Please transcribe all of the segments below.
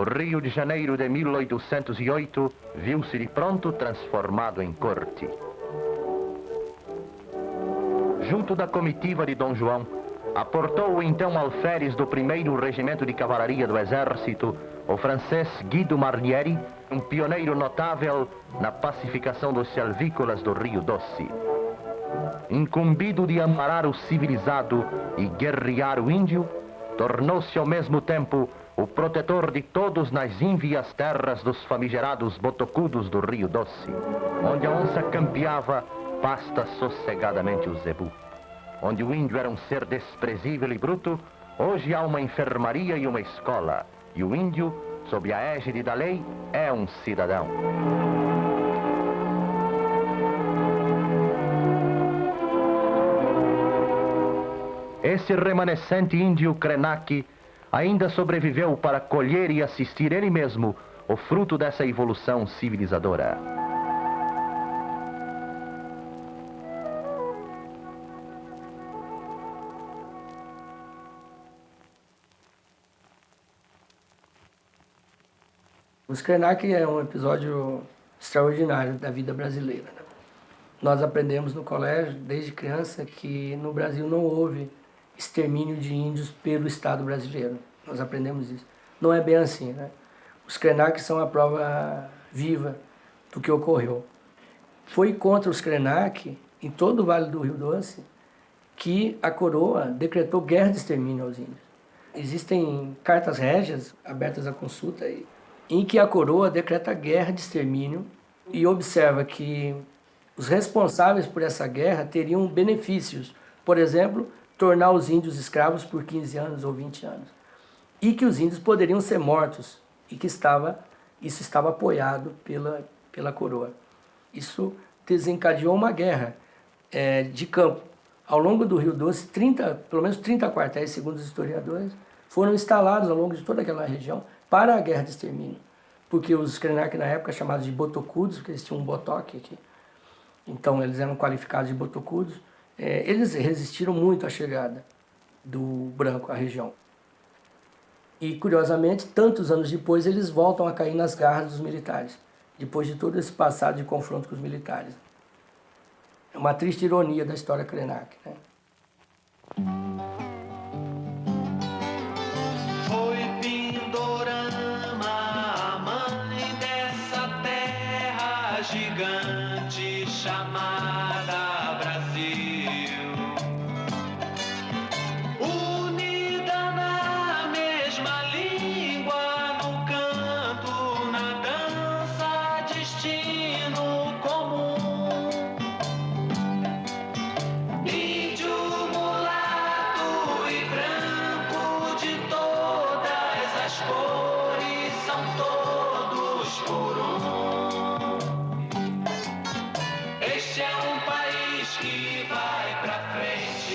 o Rio de Janeiro de 1808 viu-se de pronto transformado em corte. Junto da comitiva de Dom João, aportou o então alferes do 1º Regimento de Cavalaria do Exército, o francês Guido Marnieri, um pioneiro notável na pacificação dos selvícolas do Rio Doce. Incumbido de amparar o civilizado e guerrear o índio, tornou-se ao mesmo tempo o protetor de todos nas ínvias terras dos famigerados botocudos do Rio Doce, onde a onça campeava, pasta sossegadamente o zebu. Onde o índio era um ser desprezível e bruto, hoje há uma enfermaria e uma escola, e o índio, sob a égide da lei, é um cidadão. Esse remanescente índio Krenak ainda sobreviveu para colher e assistir ele mesmo o fruto dessa evolução civilizadora. Os Krenak é um episódio extraordinário da vida brasileira, né? Nós aprendemos no colégio, desde criança, que no Brasil não houve extermínio de índios pelo Estado brasileiro. Nós aprendemos isso. Não é bem assim, né? Os Krenak são a prova viva do que ocorreu. Foi contra os Krenak, em todo o Vale do Rio Doce, que a coroa decretou guerra de extermínio aos índios. Existem cartas régias abertas à consulta aí, em que a coroa decreta guerra de extermínio e observa que os responsáveis por essa guerra teriam benefícios, por exemplo, tornar os índios escravos por 15 anos ou 20 anos, e que os índios poderiam ser mortos, e que isso estava apoiado pela coroa. Isso desencadeou uma guerra de campo. Ao longo do Rio Doce, pelo menos 30 quartéis, segundo os historiadores, foram instalados ao longo de toda aquela região para a guerra de extermínio, porque os Krenak na época chamados de botocudos, porque eles tinham um botoque aqui, então eles eram qualificados de botocudos, eles resistiram muito à chegada do branco à região. E curiosamente, tantos anos depois, eles voltam a cair nas garras dos militares, depois de todo esse passado de confronto com os militares. É uma triste ironia da história Krenak, né? Gigante chamada Brasil, unida na mesma língua, no canto, na dança, destino comum. Índio, mulato e branco, de todas as cores, são todos por um. Este é um país que vai pra frente.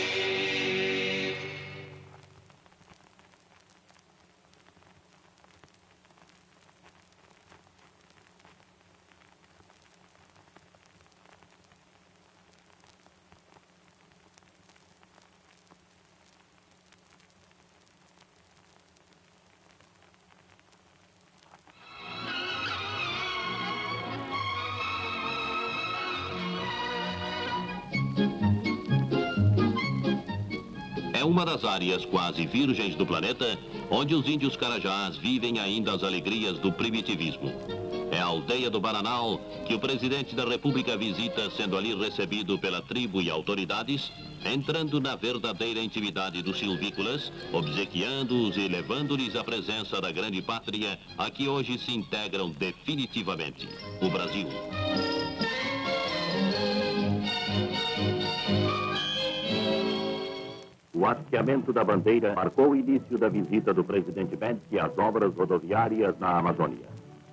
É uma das áreas quase virgens do planeta onde os índios carajás vivem ainda as alegrias do primitivismo. É a aldeia do Bananal que o presidente da República visita, sendo ali recebido pela tribo e autoridades, entrando na verdadeira intimidade dos silvícolas, obsequiando-os e levando-lhes a presença da grande pátria a que hoje se integram definitivamente, o Brasil. O hasteamento da bandeira marcou o início da visita do presidente Médici às obras rodoviárias na Amazônia.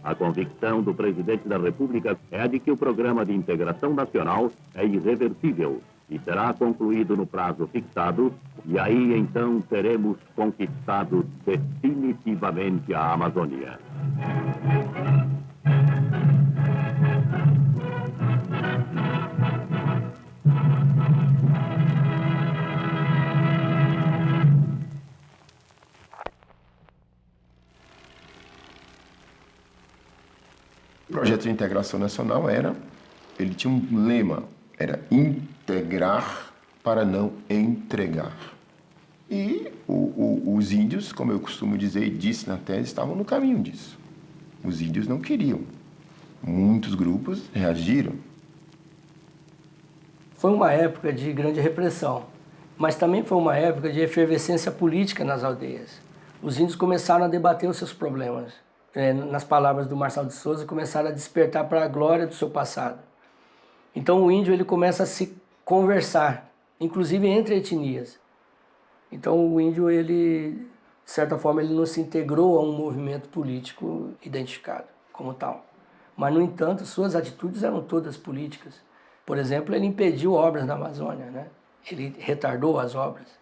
A convicção do presidente da República é a de que o programa de integração nacional é irreversível e será concluído no prazo fixado, e aí então teremos conquistado definitivamente a Amazônia. projeto de integração nacional ele tinha um lema, era integrar para não entregar. E os índios, como eu costumo dizer e disse na tese, estavam no caminho disso. Os índios não queriam. Muitos grupos reagiram. Foi uma época de grande repressão, mas também foi uma época de efervescência política nas aldeias. Os índios começaram a debater os seus problemas. Nas palavras do Marçal de Souza, começaram a despertar para a glória do seu passado. Então o índio ele começa a se conversar, inclusive entre etnias. Então o índio, ele, de certa forma, ele não se integrou a um movimento político identificado como tal. Mas, no entanto, suas atitudes eram todas políticas. Por exemplo, ele impediu obras na Amazônia, né? Ele retardou as obras.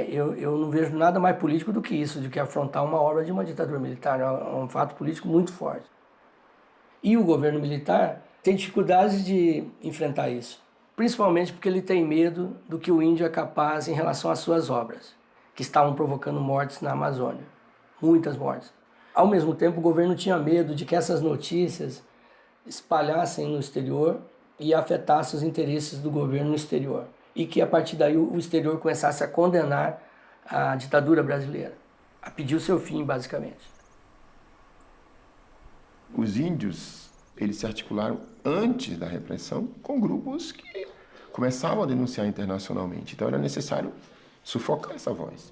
Eu não vejo nada mais político do que isso, do que afrontar uma obra de uma ditadura militar. É um fato político muito forte. E o governo militar tem dificuldades de enfrentar isso, principalmente porque ele tem medo do que o índio é capaz em relação às suas obras, que estavam provocando mortes na Amazônia, muitas mortes. Ao mesmo tempo, o governo tinha medo de que essas notícias espalhassem no exterior e afetassem os interesses do governo no exterior, e que a partir daí o exterior começasse a condenar a ditadura brasileira, a pedir o seu fim, basicamente. Os índios, eles se articularam antes da repressão com grupos que começavam a denunciar internacionalmente. Então era necessário sufocar essa voz.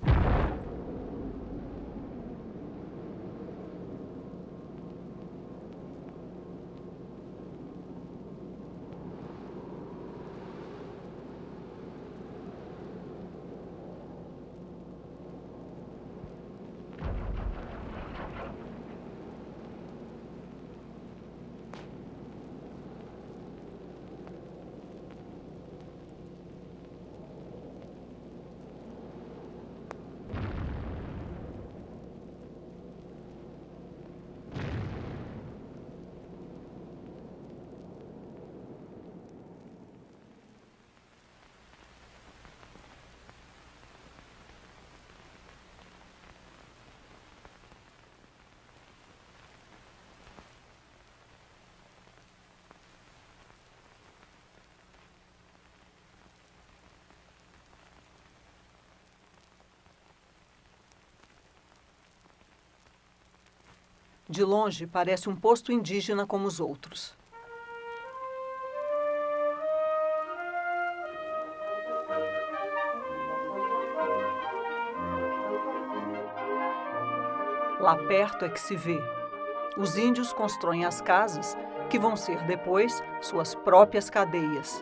De longe, parece um posto indígena como os outros. Lá perto é que se vê. Os índios constroem as casas, que vão ser depois suas próprias cadeias.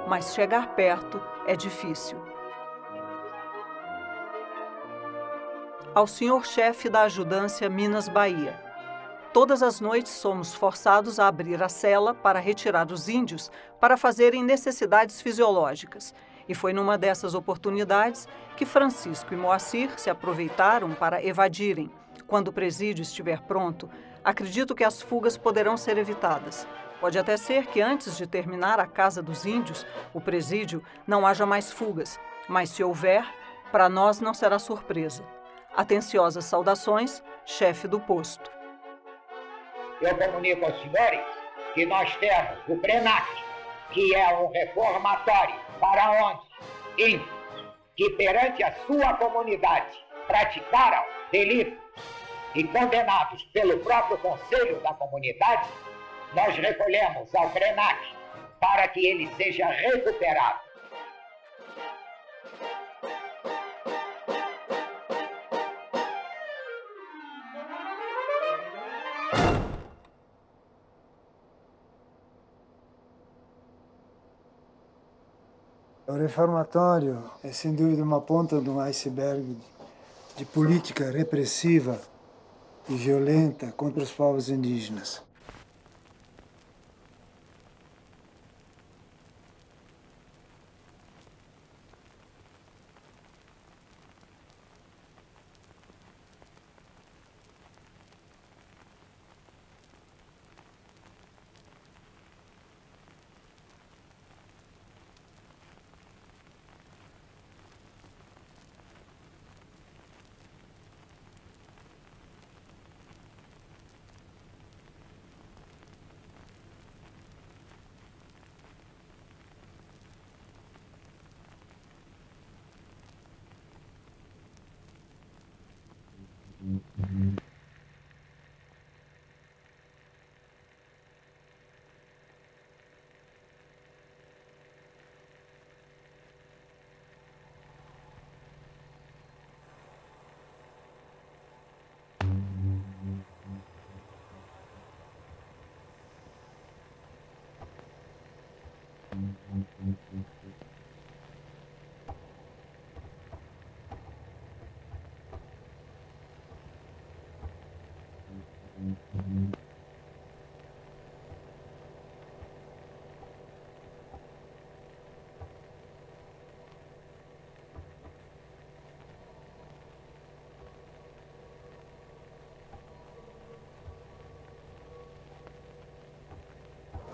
Mas chegar perto é difícil. Ao senhor-chefe da Ajudância Minas Bahia. Todas as noites somos forçados a abrir a cela para retirar os índios para fazerem necessidades fisiológicas. E foi numa dessas oportunidades que Francisco e Moacir se aproveitaram para evadirem. Quando o presídio estiver pronto, acredito que as fugas poderão ser evitadas. Pode até ser que antes de terminar a Casa dos Índios, o presídio, não haja mais fugas. Mas se houver, para nós não será surpresa. Atenciosas saudações, chefe do posto. Eu comunico aos senhores que nós temos o PRENAC, que é um reformatório para onde índios que perante a sua comunidade praticaram delitos e condenados pelo próprio conselho da comunidade, nós recolhemos ao PRENAC para que ele seja recuperado. O reformatório é, sem dúvida, uma ponta de um iceberg de política repressiva e violenta contra os povos indígenas.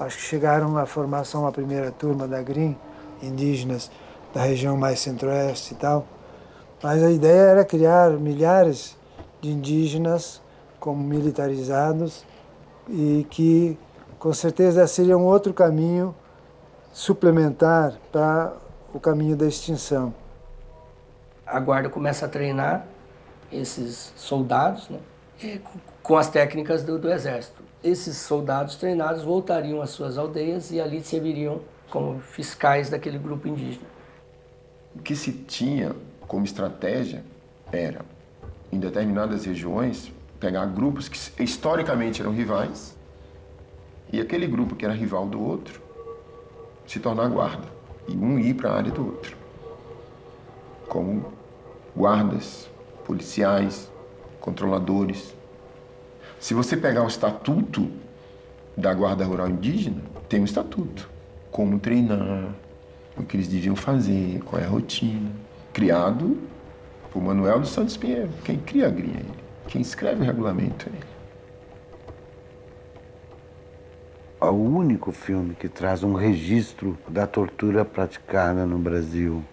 Acho que chegaram a formar só uma primeira turma da GRIM, indígenas da região mais centro-oeste e tal. Mas a ideia era criar milhares de indígenas como militarizados e que, com certeza, seria um outro caminho suplementar para o caminho da extinção. A guarda começa a treinar esses soldados, né, com as técnicas do exército. Esses soldados treinados voltariam às suas aldeias e ali serviriam como fiscais daquele grupo indígena. O que se tinha como estratégia era, em determinadas regiões, pegar grupos que historicamente eram rivais e aquele grupo que era rival do outro se tornar guarda e um ir para a área do outro, como guardas, policiais, controladores. Se você pegar o estatuto da Guarda Rural Indígena, tem um estatuto. Como treinar, o que eles deviam fazer, qual é a rotina. Criado por Manuel dos Santos Pinheiro. Quem cria a GRIM é ele. Quem escreve o regulamento é ele. É o único filme que traz um registro da tortura praticada no Brasil.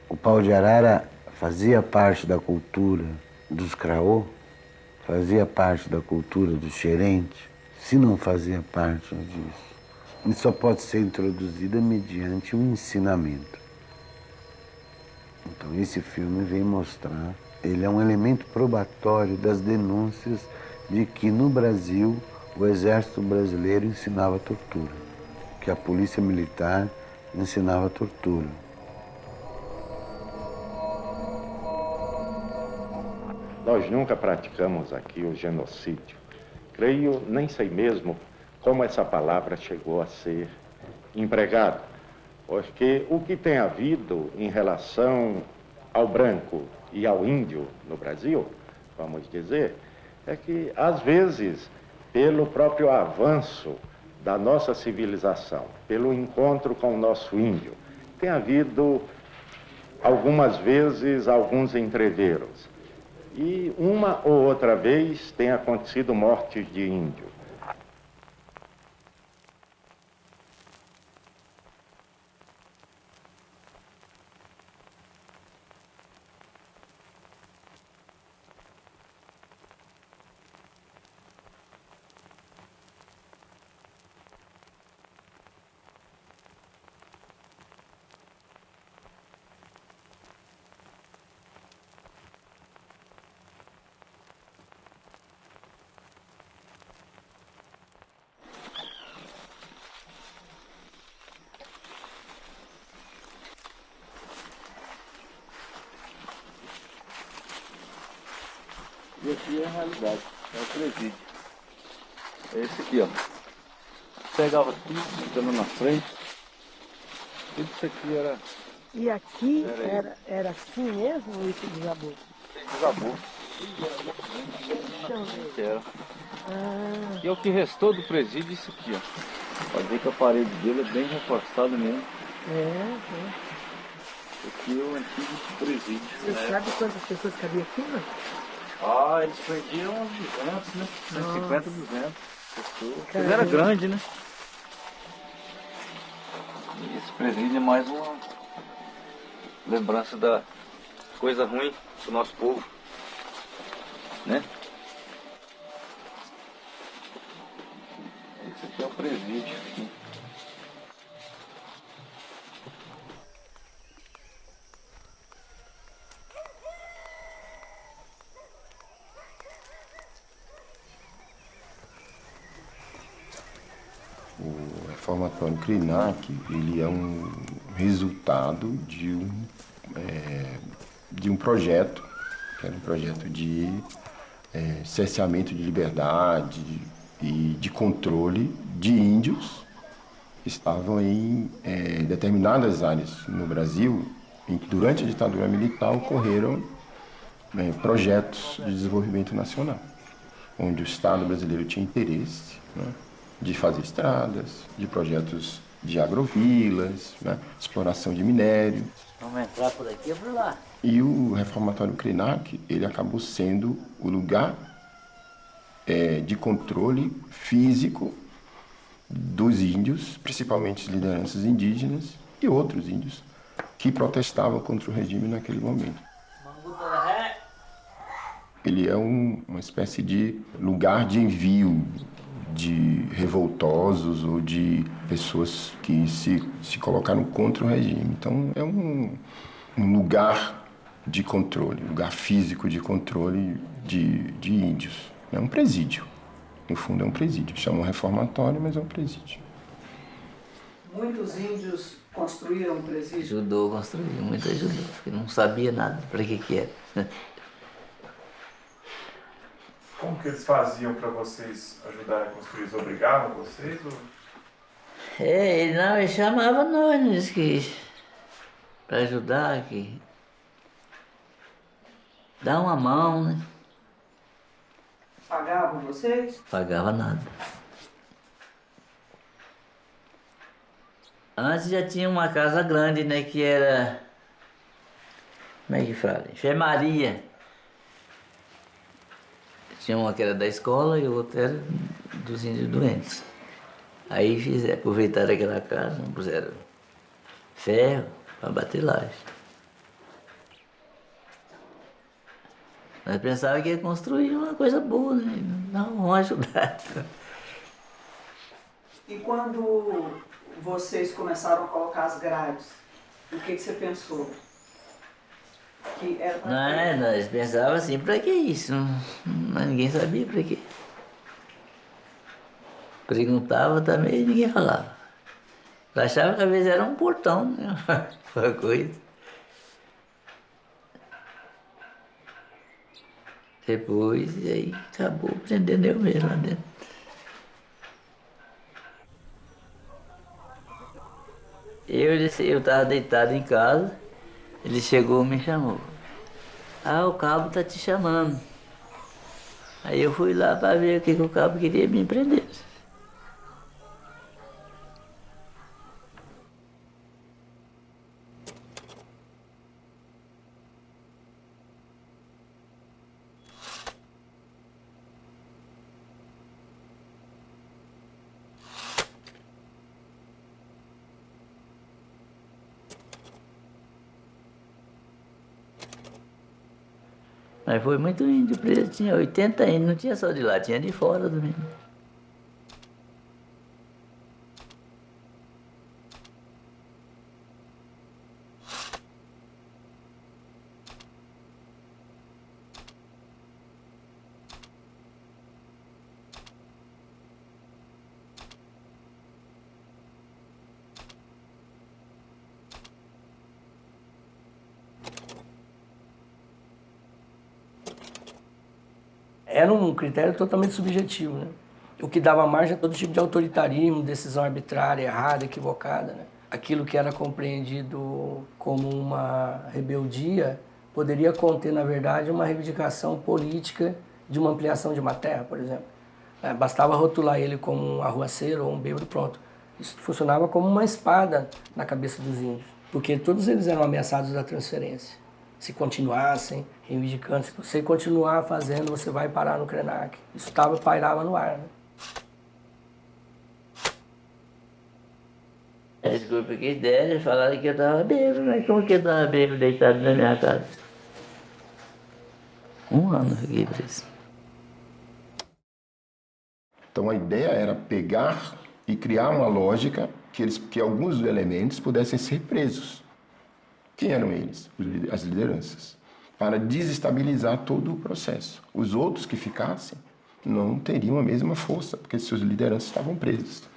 O pau de arara fazia parte da cultura dos Craô, fazia parte da cultura do Xerente, se não fazia parte disso. E só pode ser introduzida mediante um ensinamento. Então esse filme vem mostrar, ele é um elemento probatório das denúncias de que no Brasil o exército brasileiro ensinava tortura, que a polícia militar ensinava tortura. Nós nunca praticamos aqui o genocídio. Creio, nem sei mesmo como essa palavra chegou a ser empregada, porque o que tem havido em relação ao branco e ao índio no Brasil, vamos dizer, é que, às vezes, pelo próprio avanço da nossa civilização, pelo encontro com o nosso índio, tem havido, algumas vezes, alguns entreveros. E uma ou outra vez tem acontecido mortes de índio. E aqui é a realidade, é o presídio. É esse aqui, ó. Pegava tudo, ficando na frente. Tudo isso aqui era... E aqui era assim mesmo ou isso desabou? Desabou. Era. E é o que restou do presídio, isso aqui, ó. Pode ver que a parede dele é bem reforçada mesmo. Aqui é o antigo presídio. Você sabe quantas pessoas cabiam aqui, não? Ah, eles prendiam uns 200, né? 150, 200 pessoas. Mas era grande, né? E esse presídio é mais uma lembrança da coisa ruim do nosso povo, né? Esse aqui é o presídio. O reformatório Krenak, ele é um resultado de um projeto, que era um projeto de cerceamento de liberdade, e de controle de índios que estavam em determinadas áreas no Brasil, em que durante a ditadura militar ocorreram projetos de desenvolvimento nacional, onde o Estado brasileiro tinha interesse, né, de fazer estradas, de projetos de agrovilas, né, exploração de minério. Vamos entrar por aqui ou por lá? E o reformatório Krenak, ele acabou sendo o lugar de controle físico dos índios, principalmente as lideranças indígenas e outros índios que protestavam contra o regime naquele momento. Ele é uma espécie de lugar de envio de revoltosos ou de pessoas que se colocaram contra o regime. Então é um lugar de controle, um lugar físico de controle de índios. É um presídio. No fundo é um presídio. Chamam reformatório, mas é um presídio. Muitos índios construíram presídio? Ajudou, construiu, muito ajudou. Porque não sabia nada para que era. Como que eles faziam para vocês ajudarem a construir? Eles obrigavam vocês? Ou... Ele chamava nós, né, que para ajudar, que dá uma mão, né? Pagavam vocês? Pagava nada. Antes já tinha uma casa grande, né, que era, como é que fala? Enfermaria. Tinha uma que era da escola e outra era dos índios doentes. Aí aproveitaram aquela casa, puseram ferro para bater laje. Nós pensávamos que ia construir uma coisa boa, né? Não, vamos ajudar. E quando vocês começaram a colocar as grades, o que você pensou? Que era pra nós pensávamos assim, pra que isso? Mas ninguém sabia pra quê. Perguntava também e ninguém falava. Eu achava que às vezes era um portão, né? Uma coisa. Depois, e aí acabou prendendo eu mesmo lá dentro. Eu estava deitado em casa, ele chegou e me chamou. O cabo está te chamando. Aí eu fui lá para ver o que o cabo queria me prender. Mas foi muito índio preso, tinha 80 índios, não tinha só de lá, tinha de fora também. Era um critério totalmente subjetivo, né? O que dava margem a todo tipo de autoritarismo, decisão arbitrária, errada, equivocada, né? Aquilo que era compreendido como uma rebeldia poderia conter, na verdade, uma reivindicação política de uma ampliação de uma terra, por exemplo. Bastava rotular ele como um arruaceiro ou um bêbado, pronto. Isso funcionava como uma espada na cabeça dos índios, porque todos eles eram ameaçados da transferência. Se continuassem reivindicando, se você continuar fazendo, você vai parar no Krenak. Isso pairava no ar, né? Desculpa que ideia, eles falaram que eu estava bêbado, mas como que eu estava bêbado deitado na minha casa? 1 ano eu fiquei preso. Então a ideia era pegar e criar uma lógica que alguns elementos pudessem ser presos. Quem eram eles? As lideranças. Para desestabilizar todo o processo. Os outros que ficassem não teriam a mesma força, porque suas lideranças estavam presas.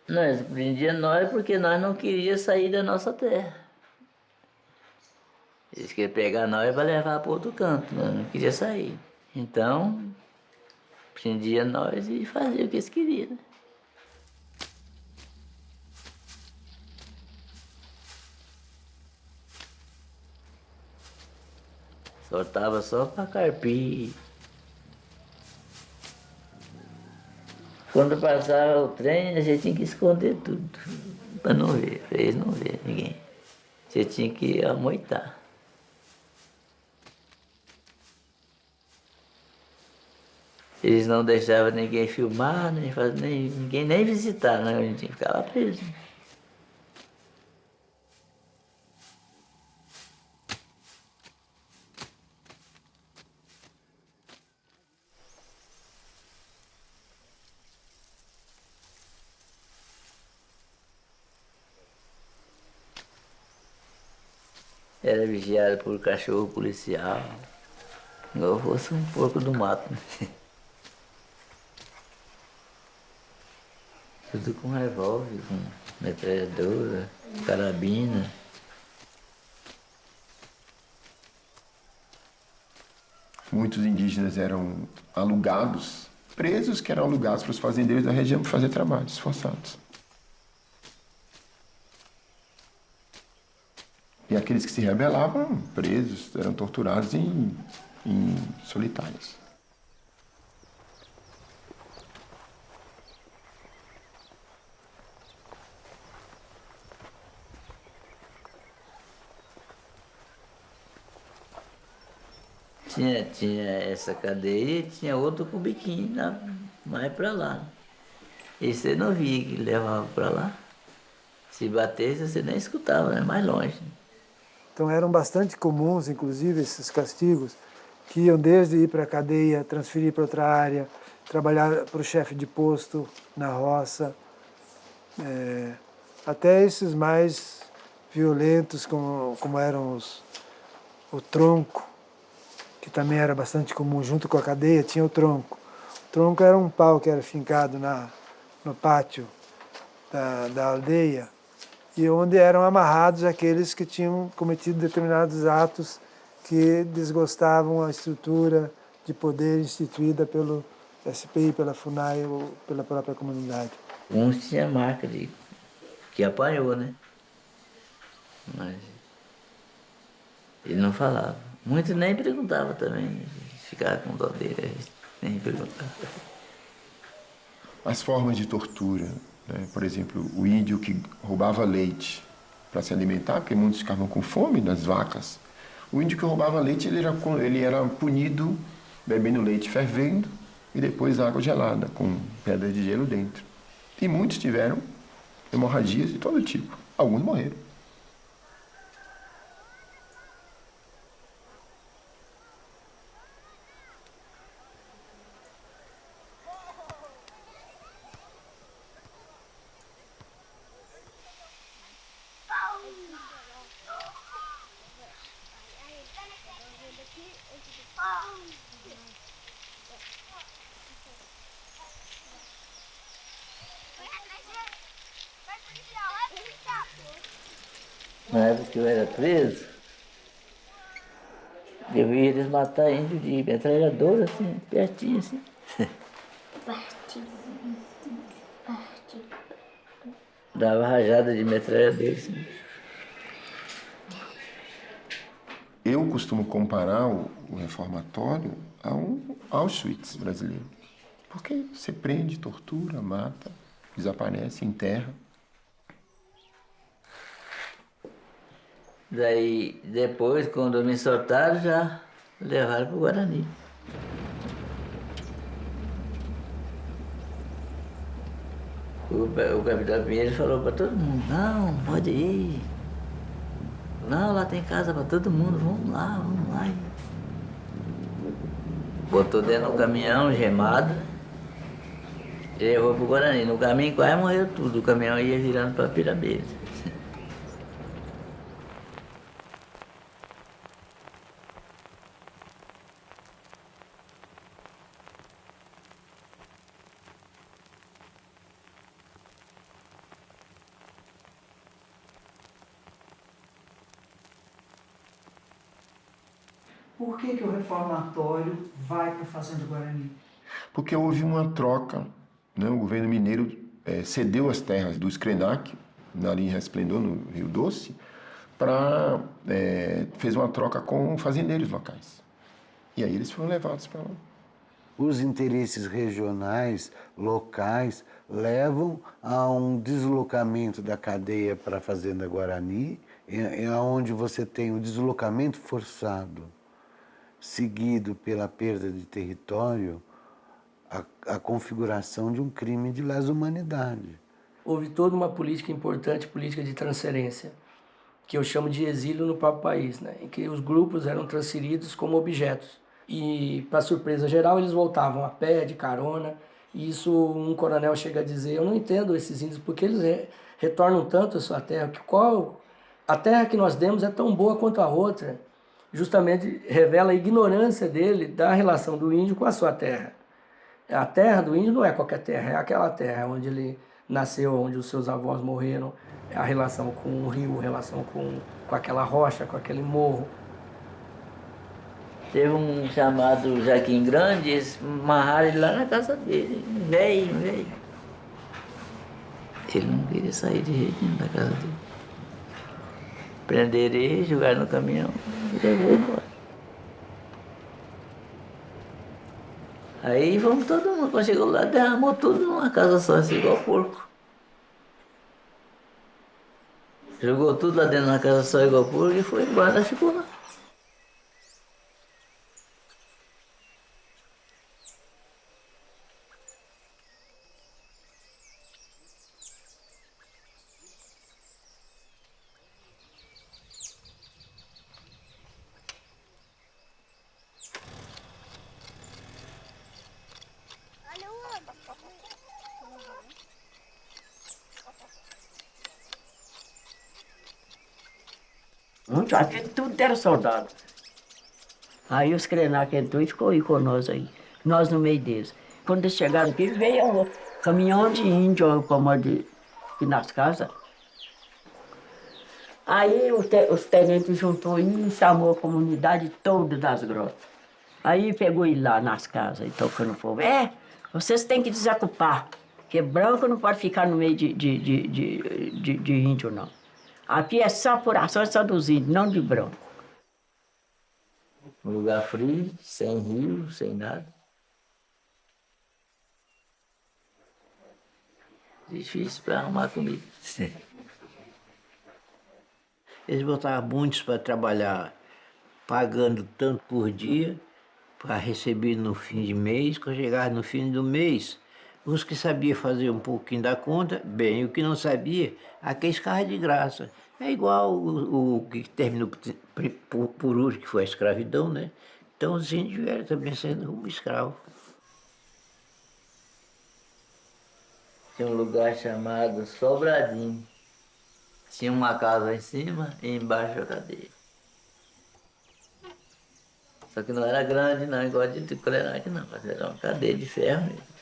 Eles prendiam nós porque nós não queríamos sair da nossa terra. Eles queriam pegar nós para levar para outro canto, nós não queríamos sair. Então, prendia nós e fazia o que eles queriam. Né? Soltava só para carpir. Quando passava o trem, a gente tinha que esconder tudo, para não ver, para eles não verem ninguém. Você tinha que amoitar. Eles não deixavam ninguém filmar, ninguém nem visitar, né? A gente ficava preso. Era vigiado por cachorro policial, igual fosse um porco do mato. Né? Tudo com revólver, com metralhadora, carabina. Muitos indígenas eram alugados, presos que eram alugados para os fazendeiros da região para fazer trabalhos forçados. E aqueles que se rebelavam, presos, eram torturados em solitários. Tinha essa cadeia e tinha outro com biquíni mais para lá. E você não via que levava para lá. Se batesse, você nem escutava, né? Mais longe. Então eram bastante comuns, inclusive, esses castigos, que iam desde ir para a cadeia, transferir para outra área, trabalhar para o chefe de posto na roça, até esses mais violentos, como eram o tronco, que também era bastante comum, junto com a cadeia tinha o tronco. O tronco era um pau que era fincado no pátio da aldeia, e onde eram amarrados aqueles que tinham cometido determinados atos que desgostavam a estrutura de poder instituída pelo SPI, pela FUNAI ou pela própria comunidade. Uns tinham marca de que apanhou, né? Mas ele não falava. Muitos nem perguntavam também, ficava com dó dele, nem perguntava. As formas de tortura, né? Por exemplo, o índio que roubava leite para se alimentar, porque muitos ficavam com fome das vacas. O índio que roubava leite, ele era punido bebendo leite fervendo e depois água gelada, com pedra de gelo dentro. E muitos tiveram hemorragias de todo tipo. Alguns morreram. Na época que eu era preso, eu via eles matar índio de metralhadora, assim, pertinho, assim. Dava rajada de metralhadora, assim. Eu costumo comparar o reformatório a um Auschwitz brasileiro. Porque você prende, tortura, mata, desaparece, enterra. Daí, depois, quando me soltaram, já levaram para o Guarani. O capitão Pinheiro falou para todo mundo, não, pode ir. Não, lá tem casa para todo mundo, vamos lá, vamos lá. Botou dentro do caminhão, gemado, e levou para o Guarani. No caminho quase morreu tudo, o caminhão ia virando para Pirabeiras. Por que o reformatório vai para a Fazenda Guarani? Porque houve uma troca, né? O governo mineiro cedeu as terras dos Krenak, ali em Resplendor, no Rio Doce, fez uma troca com fazendeiros locais. E aí eles foram levados para lá. Os interesses regionais, locais, levam a um deslocamento da cadeia para a Fazenda Guarani, onde você tem o deslocamento forçado, seguido pela perda de território, a configuração de um crime de lesa humanidade. Houve toda uma política importante, política de transferência, que eu chamo de exílio no próprio país, né? Em que os grupos eram transferidos como objetos. E, para surpresa geral, eles voltavam a pé, de carona. E isso um coronel chega a dizer: eu não entendo esses índios, porque eles retornam tanto a sua terra, a terra que nós demos é tão boa quanto a outra. Justamente revela a ignorância dele da relação do índio com a sua terra. A terra do índio não é qualquer terra, é aquela terra onde ele nasceu, onde os seus avós morreram, a relação com o rio, a relação com aquela rocha, com aquele morro. Teve um chamado Jaquim Grande, eles amarraram ele lá na casa dele, velho. Ele não queria sair de jeito nenhum da casa dele. Prenderam ele, jogaram no caminhão e levou embora. Aí vamos todo mundo, quando chegou lá, derramou tudo numa casa só, assim, igual porco. Jogou tudo lá dentro de uma casa só, igual porco, e foi embora, e ficou lá. Aqui tudo era soldado. Aí os Krenak entrou e ficou aí com nós aí. Nós no meio deles. Quando eles chegaram aqui, veio um caminhão de índio aqui nas casas. Aí os tenentes juntou e chamou a comunidade toda das grotas. Aí pegou ele lá nas casas e tocando o povo. Vocês têm que desocupar, porque branco não pode ficar no meio de índio, não. Aqui é só por ação, é só dos índios, não de branco. Um lugar frio, sem rio, sem nada. Difícil para arrumar comida. Eles botavam muitos para trabalhar, pagando tanto por dia, para receber no fim de mês. Quando chegava no fim do mês, os que sabiam fazer um pouquinho da conta, bem, o que não sabia, aqueles carros de graça. É igual o que terminou por último, que foi a escravidão, né? Então os índios vieram também sendo um escravo. Tinha um lugar chamado Sobradinho. Tinha uma casa lá em cima e embaixo a cadeia. Só que não era grande não, igual de Krenak não, mas era uma cadeia de ferro mesmo.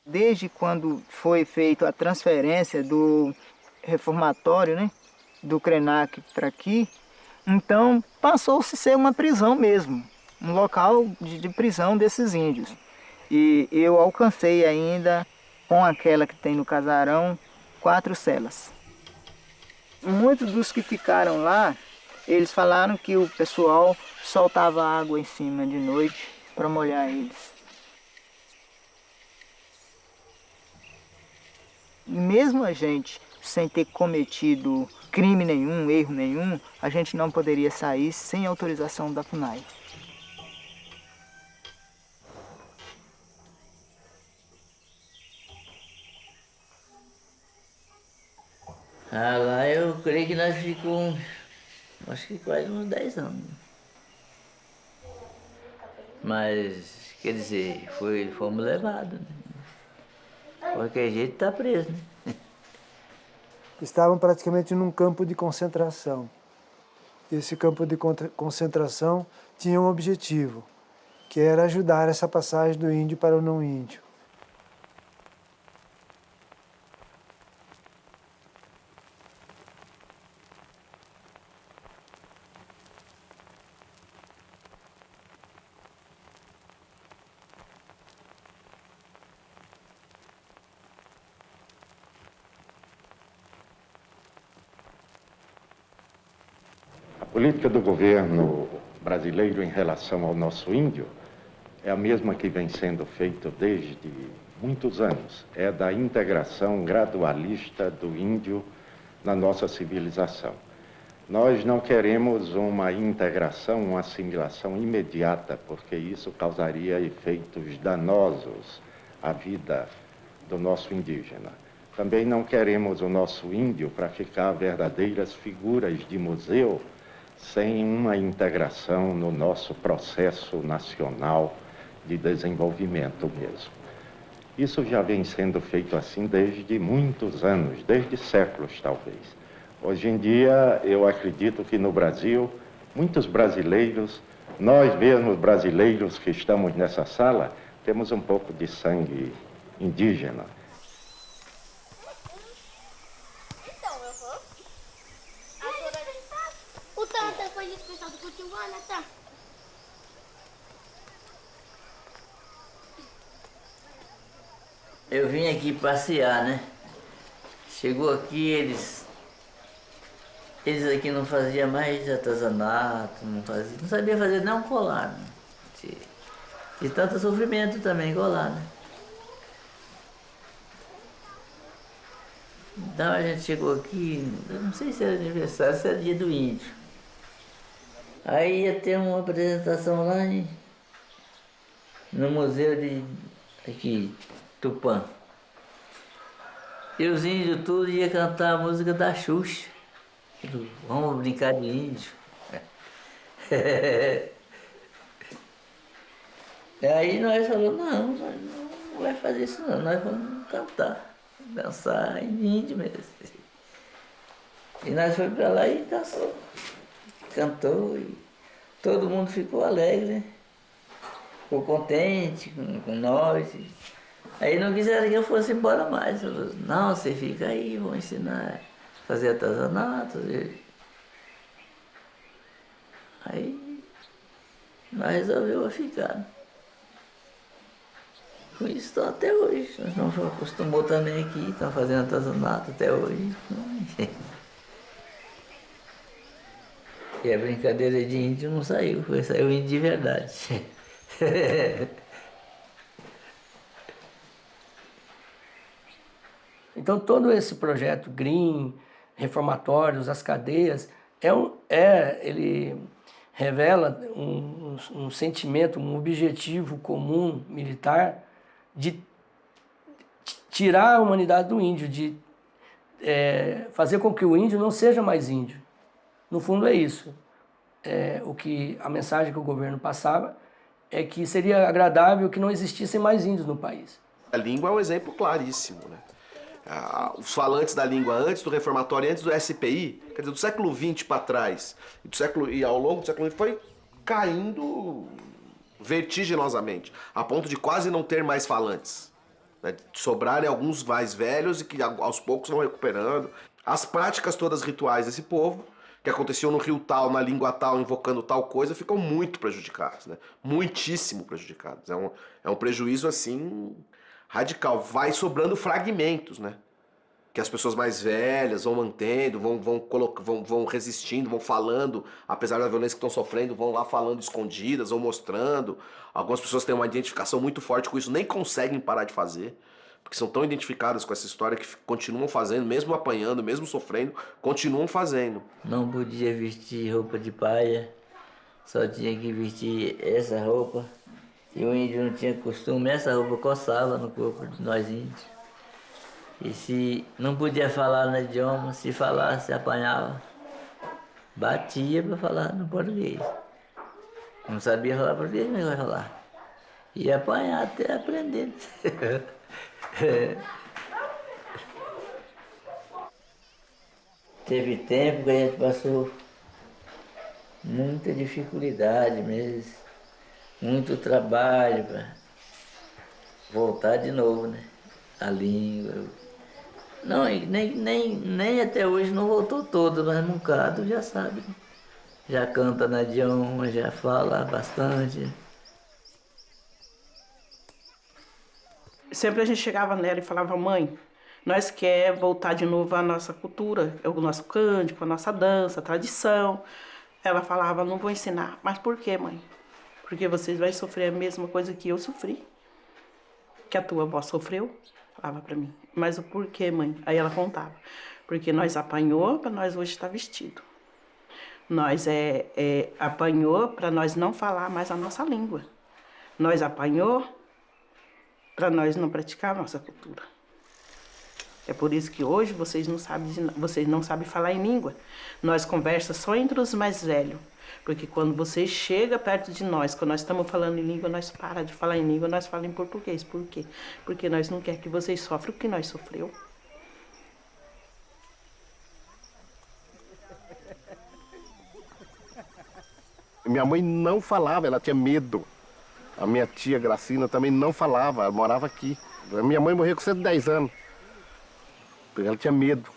Desde quando foi feita a transferência do reformatório, né, do Krenak para aqui, então passou-se a ser uma prisão mesmo, um local de prisão desses índios. E eu alcancei ainda, com aquela que tem no casarão, 4 celas. Muitos dos que ficaram lá, eles falaram que o pessoal soltava água em cima de noite para molhar eles. E mesmo a gente, sem ter cometido crime nenhum, erro nenhum, a gente não poderia sair sem autorização da FUNAI. Lá eu creio que nós ficamos, acho que quase uns 10 anos. Mas, quer dizer, fomos levados, né? Qualquer jeito está preso, né? Estavam praticamente num campo de concentração. esse campo de concentração tinha um objetivo, que era ajudar essa passagem do índio para o não índio. A política do governo brasileiro em relação ao nosso índio é a mesma que vem sendo feita desde muitos anos. É da integração gradualista do índio na nossa civilização. Nós não queremos uma integração, uma assimilação imediata, porque isso causaria efeitos danosos à vida do nosso indígena. Também não queremos o nosso índio para ficar verdadeiras figuras de museu, sem uma integração no nosso processo nacional de desenvolvimento mesmo. Isso já vem sendo feito assim desde muitos anos, desde séculos talvez. Hoje em dia, eu acredito que no Brasil, muitos brasileiros, nós mesmos brasileiros que estamos nessa sala, temos um pouco de sangue indígena. Eu vim aqui passear, né? Chegou aqui, eles aqui não faziam mais artesanato, não sabia fazer nem um colar, né? De tanto sofrimento também, colar, né? Então a gente chegou aqui, eu não sei se era aniversário, se era dia do índio. Aí ia ter uma apresentação lá no museu de aqui, Tupã. E os índios tudo iam cantar a música da Xuxa. Vamos brincar de índio. E aí nós falamos, não, nós não vai fazer isso não, nós vamos cantar, dançar em índio mesmo. E nós fomos para lá e dançou, cantou e todo mundo ficou alegre, né? Ficou contente com nós. Aí não quiseram que eu fosse embora mais. Falou, não, você fica aí, vou ensinar a fazer artesanato. Aí nós resolvemos ficar. Com isso estão até hoje. Nós não acostumou também aqui, estão fazendo artesanato até hoje. E a brincadeira de índio não saiu, saiu índio de verdade. Então todo esse projeto Green, reformatórios, as cadeias, ele revela um sentimento, um objetivo comum militar de tirar a humanidade do índio, de fazer com que o índio não seja mais índio. No fundo é isso. A mensagem que o governo passava é que seria agradável que não existissem mais índios no país. A língua é um exemplo claríssimo, né? Os falantes da língua antes do reformatório, antes do SPI, quer dizer, do século XX para trás, e ao longo do século XX foi caindo vertiginosamente, a ponto de quase não ter mais falantes, né? Sobrarem alguns mais velhos e que aos poucos vão recuperando. As práticas todas rituais desse povo, que aconteciam no rio tal, na língua tal, invocando tal coisa, ficam muito prejudicadas, né? Muitíssimo prejudicadas. É um prejuízo, assim, radical. Vai sobrando fragmentos, né? Que as pessoas mais velhas vão mantendo, vão resistindo, vão falando, apesar da violência que estão sofrendo, vão lá falando escondidas, vão mostrando. Algumas pessoas têm uma identificação muito forte com isso, nem conseguem parar de fazer, porque são tão identificadas com essa história que continuam fazendo, mesmo apanhando, mesmo sofrendo, continuam fazendo. Não podia vestir roupa de paia, só tinha que vestir essa roupa. E o índio não tinha costume, essa roupa coçava no corpo de nós índios. E se não podia falar no idioma, se falasse, apanhava. Batia para falar no português. Não sabia falar português, mas vai falar. Ia apanhar até aprender. Teve tempo que a gente passou muita dificuldade mesmo, muito trabalho para voltar de novo, né? A língua. Não, nem até hoje não voltou todo, mas um bocado já sabe. Né? Já canta na idioma, já fala bastante. Sempre a gente chegava nela e falava, mãe, nós quer voltar de novo à nossa cultura, o nosso cântico, a nossa dança, a tradição. Ela falava, não vou ensinar. Mas por quê, mãe? Porque vocês vão sofrer a mesma coisa que eu sofri. Que a tua avó sofreu, falava pra mim. Mas o porquê, mãe? Aí ela contava. Porque nós apanhou para nós hoje estar vestido. Nós apanhou para nós não falar mais a nossa língua. Nós apanhou para nós não praticar a nossa cultura. É por isso que hoje vocês não sabem falar em língua. Nós conversamos só entre os mais velhos. Porque quando vocês chegam perto de nós, quando nós estamos falando em língua, nós paramos de falar em língua, nós falamos em português. Por quê? Porque nós não queremos que vocês sofram o que nós sofreu. Minha mãe não falava, ela tinha medo. A minha tia Gracina também não falava, ela morava aqui. A minha mãe morreu com 110 anos. Ela tinha medo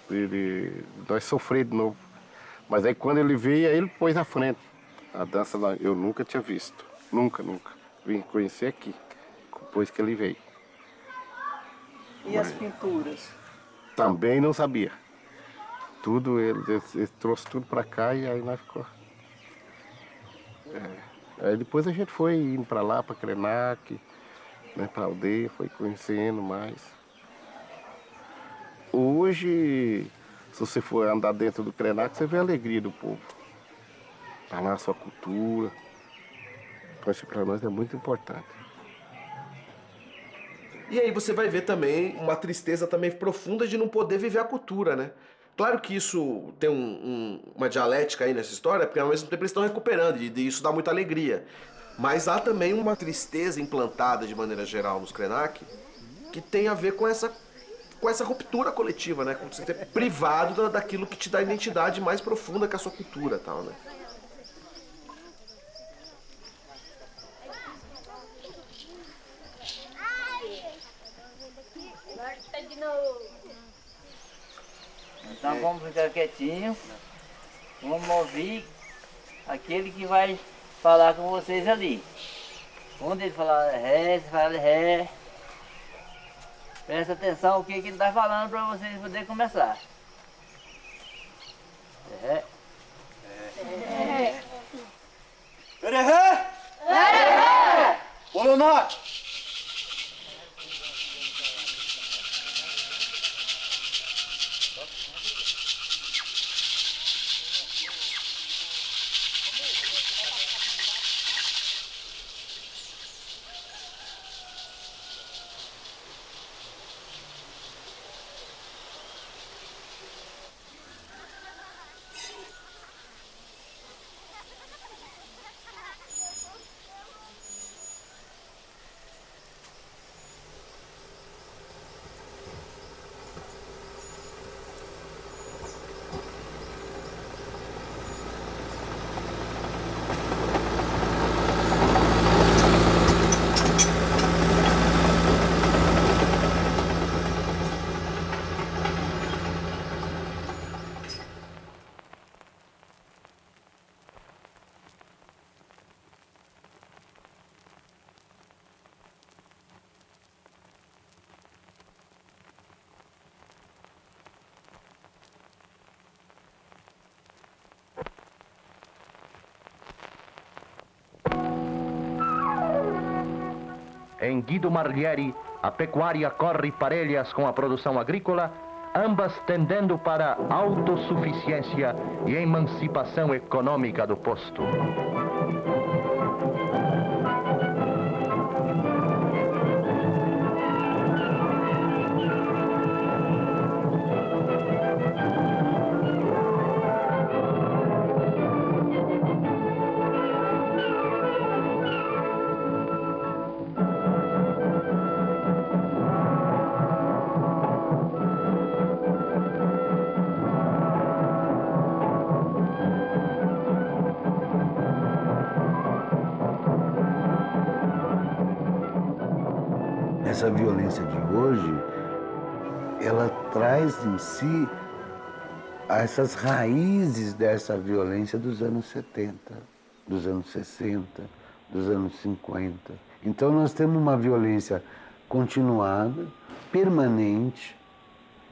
de nós sofrer de novo. Mas aí quando ele veio, aí ele pôs na frente. A dança eu nunca tinha visto. Nunca. Vim conhecer aqui, depois que ele veio. E as pinturas? Também não sabia. Tudo, ele trouxe tudo pra cá e aí nós ficou. Aí depois a gente foi indo pra lá, pra Krenak, né, pra aldeia, foi conhecendo mais. Hoje, se você for andar dentro do Krenak, você vê a alegria do povo. Tá lá a sua cultura. Então isso pra nós é muito importante. E aí você vai ver também uma tristeza também profunda de não poder viver a cultura, né? Claro que isso tem uma dialética aí nessa história, porque ao mesmo tempo eles estão recuperando, e isso dá muita alegria. Mas há também uma tristeza implantada de maneira geral nos Krenak, que tem a ver com essa ruptura coletiva, né? Com você ser privado daquilo que te dá a identidade mais profunda que a sua cultura e tal, né? Então vamos ficar quietinho, vamos ouvir aquele que vai falar com vocês ali. Quando ele falar ré, você fala ré. Presta atenção o que ele está falando para vocês poderem começar. Ré. Ré. Ré. Ré. Polonar. Em Guido Marlieri, a pecuária corre parelhas com a produção agrícola, ambas tendendo para a autossuficiência e emancipação econômica do posto. Essa violência de hoje, ela traz em si essas raízes dessa violência dos anos 70, dos anos 60, dos anos 50. Então nós temos uma violência continuada, permanente,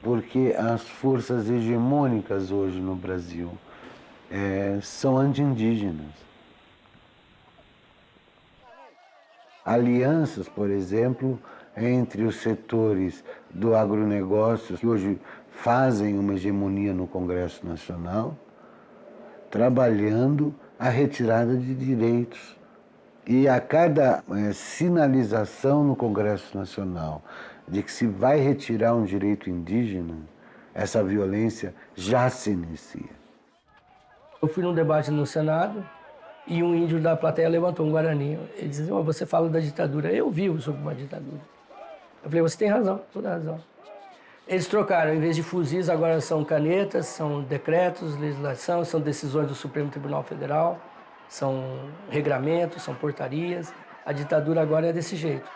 porque as forças hegemônicas hoje no Brasil são anti-indígenas. Alianças, por exemplo, entre os setores do agronegócio, que hoje fazem uma hegemonia no Congresso Nacional, trabalhando a retirada de direitos. E a cada sinalização no Congresso Nacional de que se vai retirar um direito indígena, essa violência já se inicia. Eu fui num debate no Senado e um índio da plateia levantou um guarani. Ele disse, você fala da ditadura. Eu vivo sobre uma ditadura. Eu falei, você tem razão, toda razão. Eles trocaram, em vez de fuzis, agora são canetas, são decretos, legislação, são decisões do Supremo Tribunal Federal, são regramentos, são portarias. A ditadura agora é desse jeito.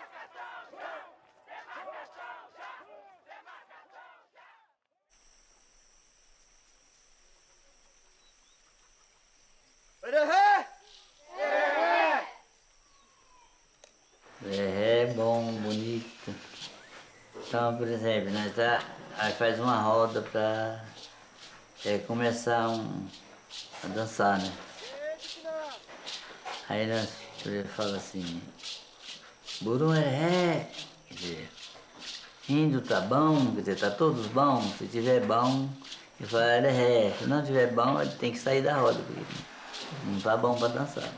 É bom, bonito. Então, por exemplo, aí faz uma roda para começar a dançar, né? Aí nós fala assim, Burum quer dizer, índio tá bom, quer dizer, tá todos bons, se tiver bom, ele fala se não tiver bom, ele tem que sair da roda, porque não tá bom para dançar.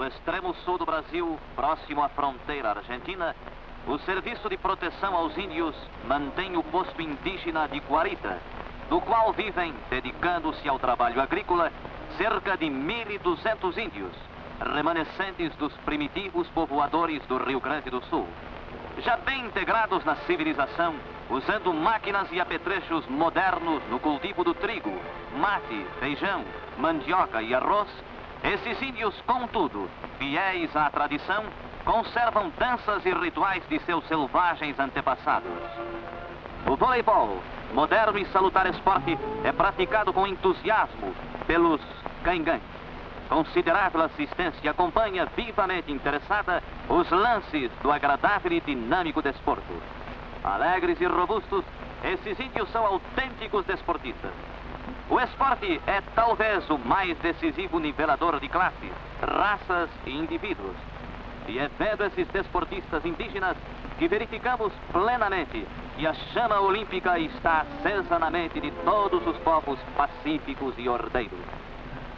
no extremo sul do Brasil, próximo à fronteira argentina, o Serviço de Proteção aos Índios mantém o posto indígena de Guarita, do qual vivem, dedicando-se ao trabalho agrícola, cerca de 1.200 índios, remanescentes dos primitivos povoadores do Rio Grande do Sul. Já bem integrados na civilização, usando máquinas e apetrechos modernos no cultivo do trigo, mate, feijão, mandioca e arroz, esses índios, contudo, fiéis à tradição, conservam danças e rituais de seus selvagens antepassados. O voleibol, moderno e salutar esporte, é praticado com entusiasmo pelos cangantes. Considerável assistência acompanha vivamente interessada os lances do agradável e dinâmico desporto. Alegres e robustos, esses índios são autênticos desportistas. O esporte é talvez o mais decisivo nivelador de classes, raças e indivíduos. E é vendo esses desportistas indígenas que verificamos plenamente que a chama olímpica está acesa na mente de todos os povos pacíficos e ordeiros.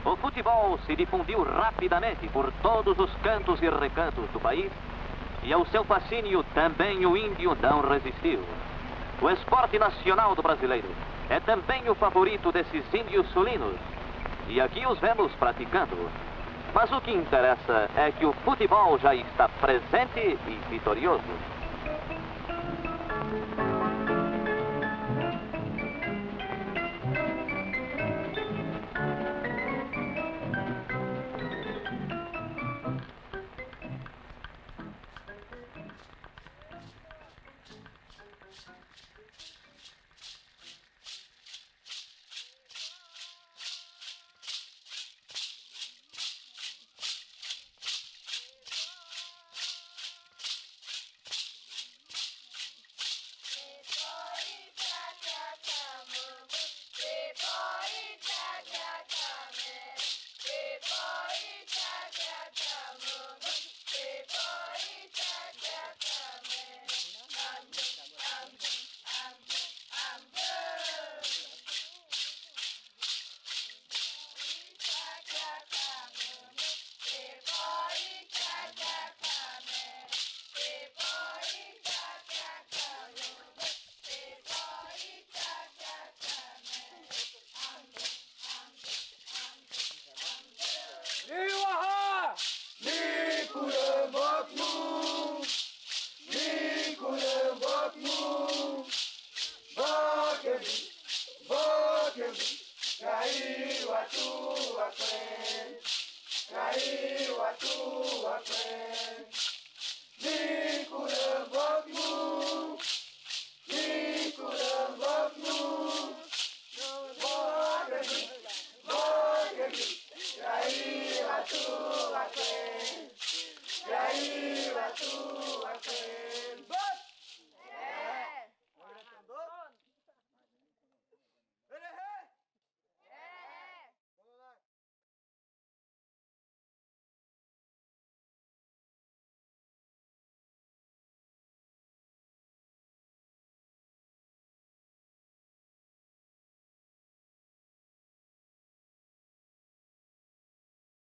O futebol se difundiu rapidamente por todos os cantos e recantos do país e ao seu fascínio também o índio não resistiu. O esporte nacional do brasileiro é também o favorito desses índios sulinos e aqui os vemos praticando. Mas o que interessa é que o futebol já está presente e vitorioso. Caiu a tua frente, caiu a tua frente. Nicurambocnu, Nicurambocnu, Bogani, caiu a tua